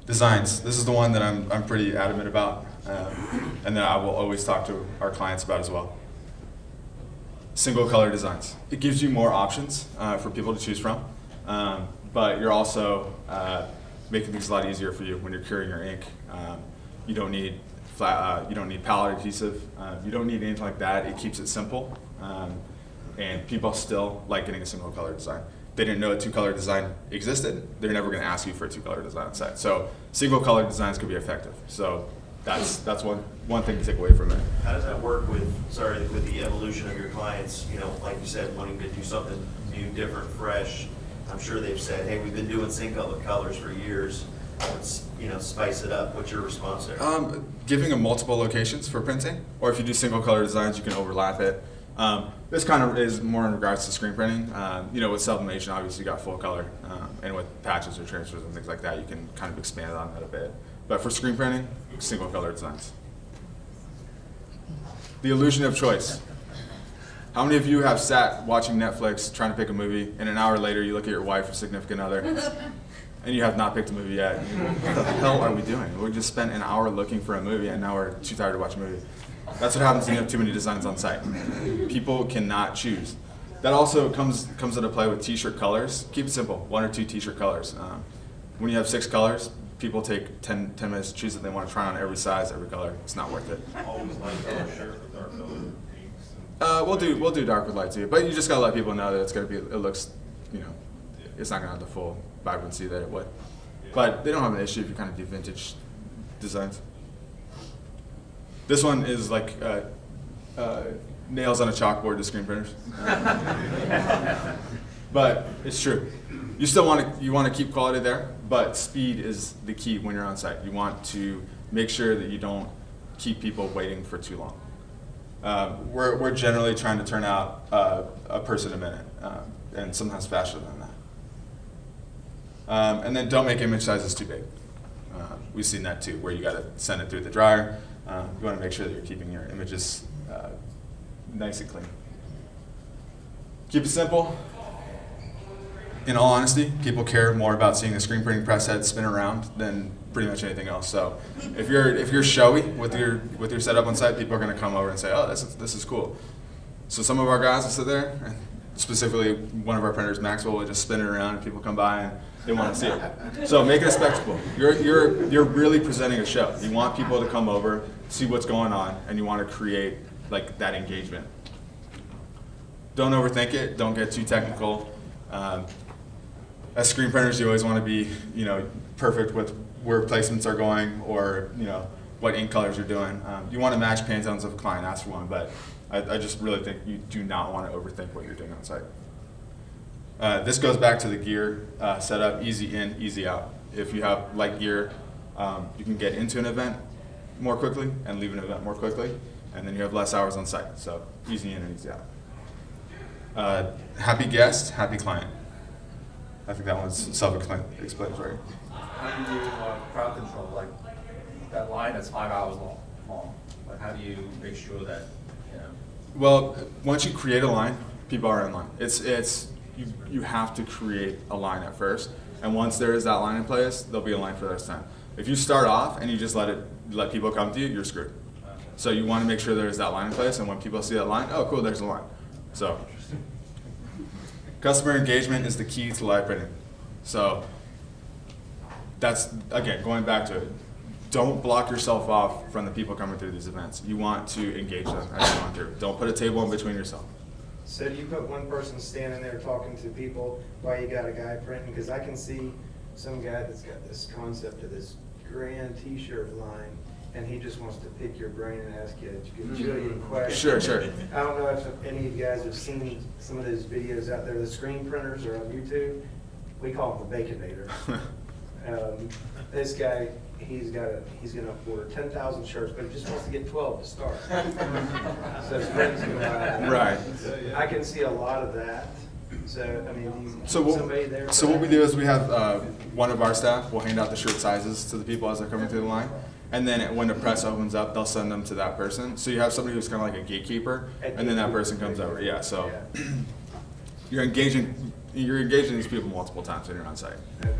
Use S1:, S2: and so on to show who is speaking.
S1: Designs. This is the one that I'm pretty adamant about, and that I will always talk to our clients about as well. Single color designs. It gives you more options for people to choose from, but you're also making things a lot easier for you when you're curing your ink. You don't need you don't need pallet adhesive. You don't need anything like that. It keeps it simple, and people still like getting a single color design. They didn't know a two-color design existed. They're never going to ask you for a two-color design on site. So single color designs could be effective. So that's one thing to take away from it.
S2: How does that work with the evolution of your clients? You know, like you said, wanting to do something new, different, fresh. I'm sure they've said, "Hey, we've been doing single colors for years. Let's spice it up." What's your response there?
S1: Giving them multiple locations for printing, or if you do single color designs, you can overlap it. This kind of is more in regards to screen printing. With sublimation, obviously you got full color, and with patches or transfers and things like that, you can kind of expand on that a bit. But for screen printing, single color designs. The illusion of choice. How many of you have sat watching Netflix trying to pick a movie, and an hour later you look at your wife or significant other, and you have not picked a movie yet? What the hell are we doing? We just spent an hour looking for a movie, and now we're too tired to watch a movie. That's what happens when you have too many designs on site. People cannot choose. That also comes into play with t-shirt colors. Keep it simple, 1 or 2 t-shirt colors. When you have 6 colors, people take 10 minutes to choose that they want to try on every size, every color. It's not worth it.
S3: Always like dark shirt with dark color inks.
S1: We'll do dark with light too, but you just gotta let people know that it's gonna be. It looks, it's not gonna have the full vibrancy that it would. But they don't have an issue if you kind of do vintage designs. This one is like nails on a chalkboard to screen printers, but it's true. You still want to keep quality there, but speed is the key when you're on site. You want to make sure that you don't keep people waiting for too long. We're generally trying to turn out a person a minute, and sometimes faster than that. And then don't make image sizes too big. We've seen that too, where you got to send it through the dryer. You want to make sure that you're keeping your images nice and clean. Keep it simple. In all honesty, people care more about seeing the screen printing press head spin around than pretty much anything else. So if you're showy with your setup on site, people are going to come over and say, "Oh, this is cool." So some of our guys will sit there, and specifically one of our printers, Max, will just spin it around, and people come by and they want to see it. So make it a spectacle. You're really presenting a show. You want people to come over, see what's going on, and you want to create like that engagement. Don't overthink it. Don't get too technical. As screen printers, you always want to be, perfect with where placements are going, or what ink colors you're doing. You want to match Pantones if a client asks for one, but I just really think you do not want to overthink what you're doing on site. This goes back to the gear setup: easy in, easy out. If you have light gear, you can get into an event more quickly and leave an event more quickly, and then you have less hours on site. So easy in and easy out. Happy guest, happy client. I think that one's self-explanatory.
S3: How do you do crowd control? Like that line that's 5 hours long. Like how do you make sure that
S1: Well, once you create a line, people are in line. You have to create a line at first, and once there is that line in place, there'll be a line for the rest of the time. If you start off and you just let people come to you, you're screwed. So you want to make sure there is that line in place, and when people see that line, oh cool, there's a line. So customer engagement is the key to live printing. So that's, again, going back to it. Don't block yourself off from the people coming through these events. You want to engage them as you're going through. Don't put a table in between yourself.
S4: So do you put one person standing there talking to people while you got a guy printing? Because I can see some guy that's got this concept of this grand t-shirt line, and he just wants to pick your brain and ask you a gajillion questions.
S1: Sure.
S4: I don't know if any of you guys have seen some of those videos out there. The screen printers are on YouTube. We call them the Baconator. This guy, he's going to order 10,000 shirts, but he just wants to get 12 to start. So his friends can buy.
S1: Right.
S4: I can see a lot of that. So I mean,
S1: So
S4: somebody there.
S1: what we do is we have one of our staff will hand out the shirt sizes to the people as they're coming through the line, and then when the press opens up, they'll send them to that person. So you have somebody who's kind of like a gatekeeper, and then that person comes over. Yeah. So you're engaging these people multiple times when you're on site.
S4: Okay.